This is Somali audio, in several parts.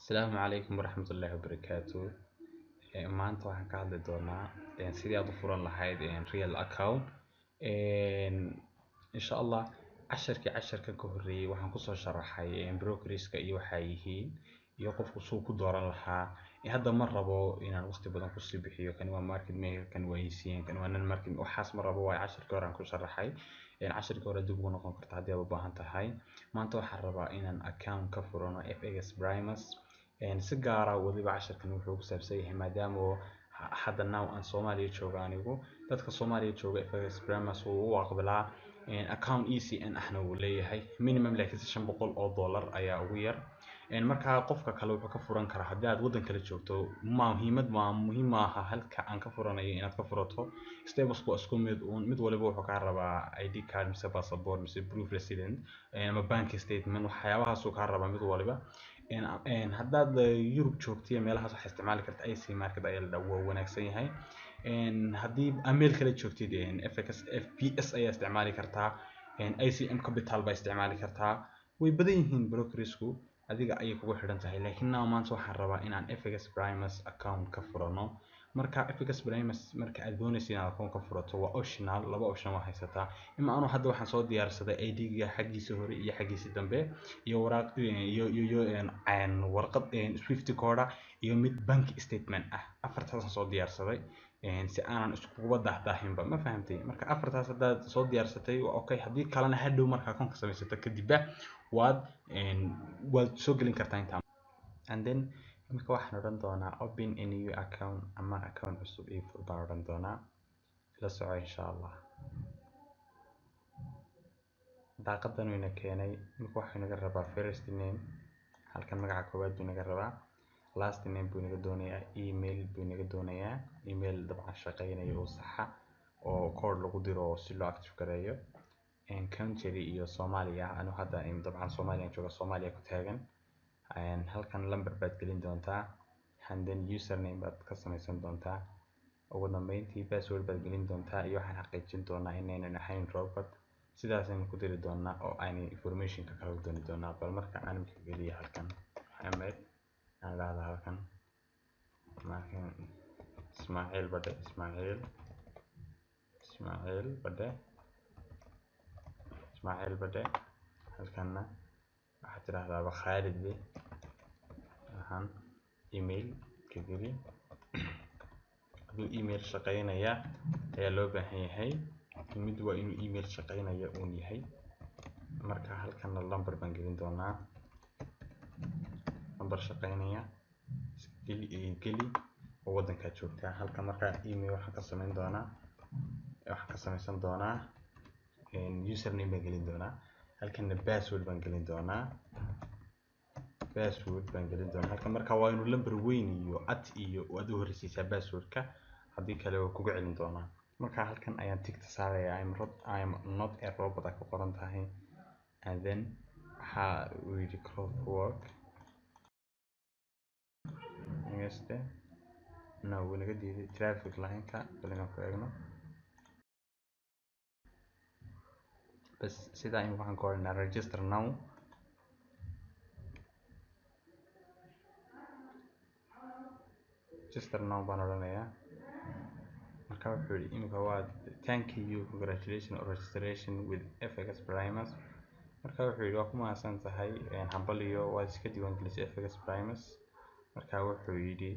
Asalaamu calaykum waraxmatullaahi wabarakaatu. Maanta waxaan ka hadli doonaa sidii aad u furan lahayd real account. Insha Allah casharka ka horreeyay waxaan kusoo sharaxay brokerska iyo waxa ay yihiin iyo qofku suu ku dooran lahaa. Hadda ma rabo inaan waqti badan ku sii bixiyo. Kan waa market maker, kan waa ECN, kan waa non market. Waxaas ma rabo, waa casharka hore aan ku sharaxay. Casharka hore dib ugu noqon kartaa haddii aad u baahan tahay. Maanta waxaan rabaa inaan account ka furano FX Primus. Si gaar ah waliba casharkan wuxuu ku saabsan yahay maadaama hadda aan Soomaaliya joogo anigu. Dadka Soomaaliya jooga FX Primus uu aqbalaa account ECN ahna uu leeyahay minimum laakiin $500 ayaa ugu yar. Marka qofka kale wuxuu ka furan karaa haddii aad waddan kale joogto. Muhiim maaha halka aan ka furanayo inaad ka furato. Steps waa isku mid waliba wuxuu ka rabaa ID card mise passport mise proof resident ama bank statement. waxyaabahaas uu ka rabaa mid waliba. haddaad Europe joogto meelahaas waxaad isticmaali kartaa IC market ayaa la dhahaa, waa wanaagsan yahay. haddii meel kale joogtid FPS ayaa isticmaali kartaa. ICM Capital baa isticmaali kartaa. way badan yihiin brokersku, adiga ayay kugu xidhan tahay. laakiin maanta waxaan rabaa inaan FX Primus account ka furano. marka FX Primus marka aad doonaysid inaad account ka furato waa optional. laba option waa haysataa. Anu hadda waxaan soo diyaarsaday ID-ga xaggiisa hore iyo xaggiisa dambe iyo warqad Swift code iyo mid bank statement ah. afartaas soo diyaarsaday si aanan iskugu dahdaahinba, ma fahamtay? Marka afartaas haddaad soo diyaarsatay waa okay. haddii kalena hadhow marka account ka samaysato kadib waad soo gelin kartaa inta. And then marka waxaan odhan doonaa open a new account ama account cusub ii fur baan odhan doonaa. La soco insha Allah. daaqadan wayna keenay. marka waxaan naga rabaa first name, halkan magaca koowaad buu naga rabaa. last name buu naga doonayaa. email buu naga doonayaa. email dabcan shaqeynaya oo saxa oo code lagu diro si loo active gareeyo. country iyo Soomaaliya. anu hadda dabcan Soomaaliya jooga, Soomaaliya ku taagan. halkan lambar baad gelin doontaa. and then username baad ka samaysan doontaa. ugu dambeyntii password baad gelin doontaa iyo waxaan xaqiijin doonaa inaynan ahayn robot. sidaas ayaan ku diri doonaa oo aan information ka kala dooni doonaa. bal marka aan geliyo halkan Maxamed aan laada halkan Ismaaciil Badde halkanna waxaad tiraahdaa Khalid waxaan email ka geli. haduu email shaqeynaya ayaa loo baahan yahay. mid waa inuu email shaqeynaya uun yahay. marka halkanna lambar baan gelin doonaa. lambar shaqeynaya geli oo waddanka joogtaa. halkan marka email waxaan ka samaysan doonaa username baan gelin doonaa. halkanna password baan gelin doonaa. halkan marka waa inuu lambar weyn iyo iyo aad u horeysiisaa passwordka, haddii kale waa kugu celin doonaa. marka halkan ayaan tigta saarayaa I am not a robot ku qoran tahay. and then waxa uu yidhi work wuu naga diiday traffic line-ka. bal inaan ku eegno. bas sidaa waxaan ku odhanaa register now. baan odhanayaa. marka wuxuu yidhi imika waa thank you, congratulations on registration with FX Primus. marka wuxuu yidhi waa ku mahadsan tahay hambaliyo waad iska diiwaangelisay FX Primus. marka wuxuu yidhi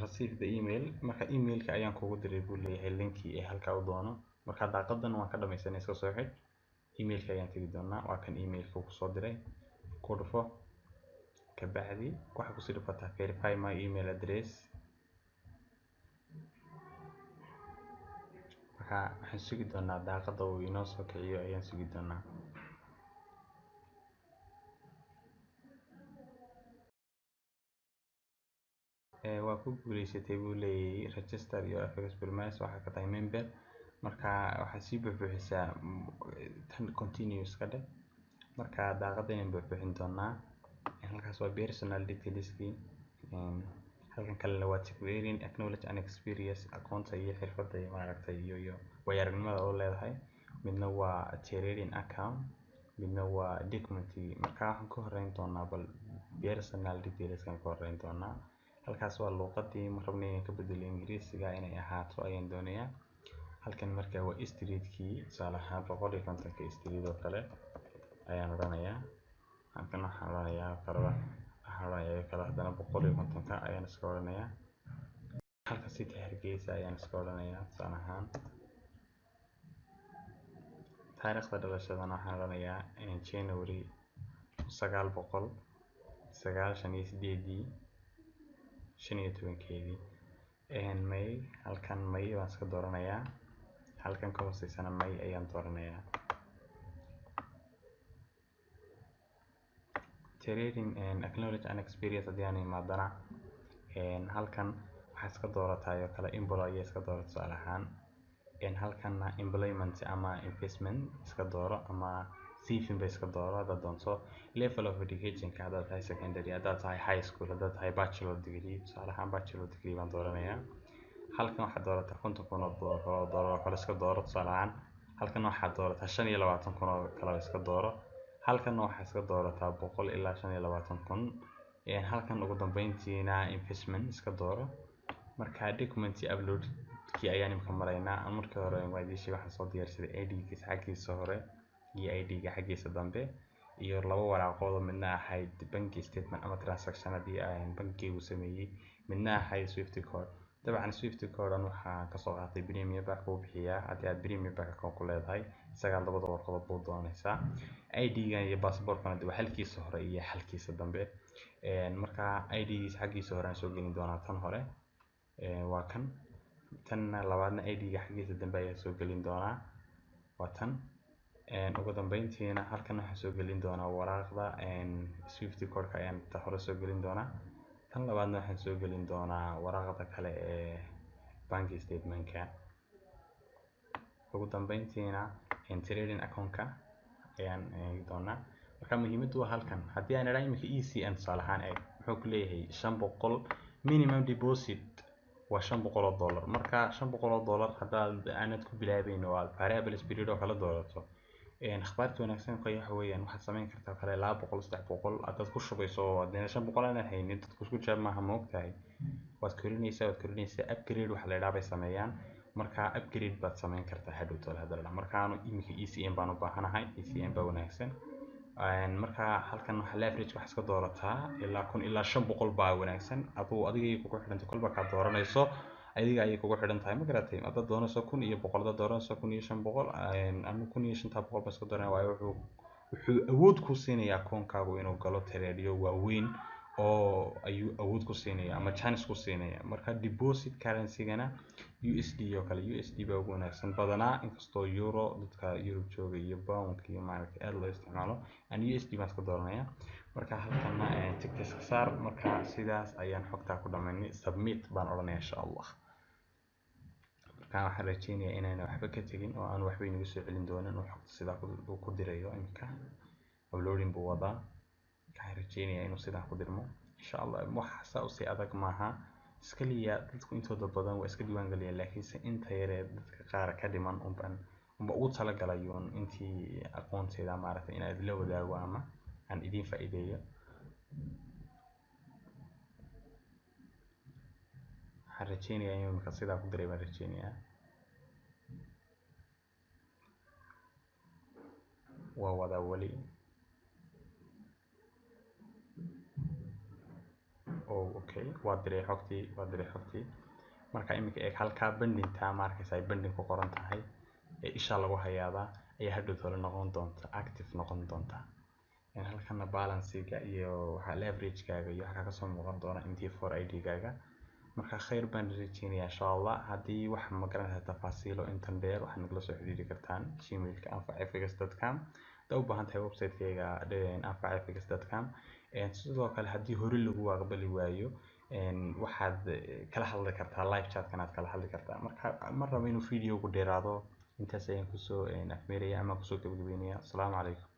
receive the email. marka emailka ayaan kugu diray buu leeyahay linkii ee halkaa u doono. marka daaqadan waan ka dhamaysanay iska soo xidh. emailka ayaan tegi doonaa. waa kan emailka ku soo diray. ku dhufo kabacdi waxa ku sii dhufataa verify my email address. marka waxaan sugi doonaa daaqada uu inoo soo kiciyo ayaan sugi doonaa. waa ku guuleysatay buu leeyahay register iyo FX Primus waxaa ka tahay member. marka waxaad sii buuxisaa tan continuous ka dheh. marka daaqada inaan buuxin doonaa. halkaas waa personal detailskii. halkan kalena waa declaring acknowledge and experience aqoonta iyo xirfadda iyo maaragtay iyo waayo-aragnimada oo leedahay. midna waa trading account, midna waa document. marka waxaan ku horeyn doonaa bal personal details kan ku horeyn doonaa. halkaas waa luqadii ma rabnay inaan ka bedelo ingiriisiga inay ahaato ayaan doonayaa. halkan markaa waa streetkii tusaale ahaan 150 street oo kale ayaan odhanayaa. halkan waxaan odhanayaa kala haddana 150 ayaan iska odhanayaa. halka city Hargeysa ayaan iska odhanayaa tusaale ahaan. taariikhda dhalashadana waxaan odhanayaa January 1998 15 May. halkan May waan iska dooranayaa. halkan ka hooseysana May ayaan dooranayaa. trading and acknowledge an experience haddii aan imaadana halkan waxaa iska doorataa oo kale employee iska dooro tusaale ahaan. halkanna employment ama investment iska dooro ama saving ba iska dooro haddaad doonto. level of education ka haddaad tahay secondary, haddaad tahay high school, haddaad tahay bachelor degree tusaale ahaan bachelor degree baan dooranayaa. halkan waxaad doorataa 50,000 oo dollar kale iska dooro tusaale ahaan. halkan waxaad doorataa 25,000 oo kale iska dooro. halkan waxaad iska doorataa 100 ilaa 25,000. halkan ugu dambeyntiina investment iska dooro. marka document upload kii ayaan imka maraynaa. markii hore waadishi waxaan soo diyaarsaday ID-giisa xaggiisa hore iyo ID-ga xaggiisa dambe iyo laba waraaqood midna ahayd bank statement ama transaction-adii aan bankigu sameeyay, midna ahayd Swift code. dabcan Swift code waxaan ka soo qaatay Premier Bank uu bixiyaa. haddii aad Premier Bank account ku leedahay isaga labada warqadood buu doonaysaa. ID-ga iyo passport-kana waa halkiisa hore iyo halkiisa dambe. marka ID-giisa xaggiisa hore aan soo gelin doonaa tan hore waa kan. tan labaadna ID-ga xaggiisa dambe ayaan soo gelin doonaa waa tan. ugu dambeyntiina halkan waxaan soo gelin doonaa waraaqda Swift code-ka ayaan ta hore soo gelin doonaa. tan labaadna waxaan soo gelin doonaa waraaqda kale ee bank statement-ka. ugu dambeyntiina trading account-ka ayaan eegi doonaa. marka muhiimaddu waa halkan. haddii aan idhaa imika ECN tusaale ahaan wuxuu ku leeyahay 500 minimum deposit waa $500. marka $500 haddaad aanad ku bilaabayn oo aad variable period oo kala doorato akhbaarta wanaagsan waxa weeyaan waxaad samayn kartaa kale 200 300 haddaad ku shubayso oo aad 500 aan haynin dadku isku jaab maaha ma ogtahay. waad korinaysaa upgrade waxa la yiraahdaa sameeyaan. marka upgrade baad samayn kartaa hadhow toole hadda. markaan imika ECN baan u baahanahay. ECN baa wanaagsan. marka halkan waxa leverage wax iska doorataa ilaa 1000 ilaa 500 baa wanaagsan. adiga kugu xidhanta kolba ka dooranayso adiga ayay kugu xidhan tahay ma garatay. haddaad doonayso 1100 haddaad doonayso 1500 ama 1500 baa iska dooranaya. waayo wuxuu awood ku siinayaa akoonkaagu inuu galo tradeyo waaweyn oo ayuu awood ku siinayaa ama chance ku siinayaa. marka deposit currency-gana USD oo kale USD baa ugu wanaagsan badanaa inkastoo euro dadka Europe jooga iyo pound iyo maaragtay aad loo isticmaalo. aan USD baan iska dooranayaa. marka halkana tickets ka saar. marka sidaas ayaan xogtaa ku dhamaynay. submit baan odhanayaa insha Allah. marka waxaan rajeynayaa inaan waxba ka tagin oo aan waxba inagu soo celin doonin oo xogta sidaa ku dirayo imika uploading buu wadaa. waxaan rajeynayaa inuu sidaa ku dirmo insha Allah. wax saa u sii adag maaha. iskaliya dadku intooda badan waa iska diiwaan galiyaan laakiinse inta yare dadka qaar ka dhiman unba ugu talagalayuun intii aqoonteeda maaragtay inaad la wadaago ama aan idin faa'iideeyo. waxaan rajeynayaa inuu imika sidaa ku diray baan rajeynayaa. waa wadaa wali okay waa diray xogtii. marka imika eeg halka bandinta markaysa ay bandin ku qoran tahay ee isha lagu hayaada ayaa hadhow toole noqon doonta active noqon doonta. halkana balance-ga iyo waxa leverage-kaaga iyo waxa ka soo muuqan doona MT4 ID-gaaga. marka khayr baan rajeynayaa insha Allah. haddii wax ma garanaysaa tafaasiilo intan dheer waxaad nagala soo xiriiri kartaan gmail-ka anfacfx.com. haddaad u baahan tahay website-kayga anfacfx.com. sidoo kale haddii hore lagu aqbali waayo waxaad kala hadli kartaa live chat-kan aad kala hadli kartaa. marka ma rabo inuu video ku dheeraado intaas ayaan kusoo afmeeraya ama kusoo gabagabeynaya. Assalaamu calaykum.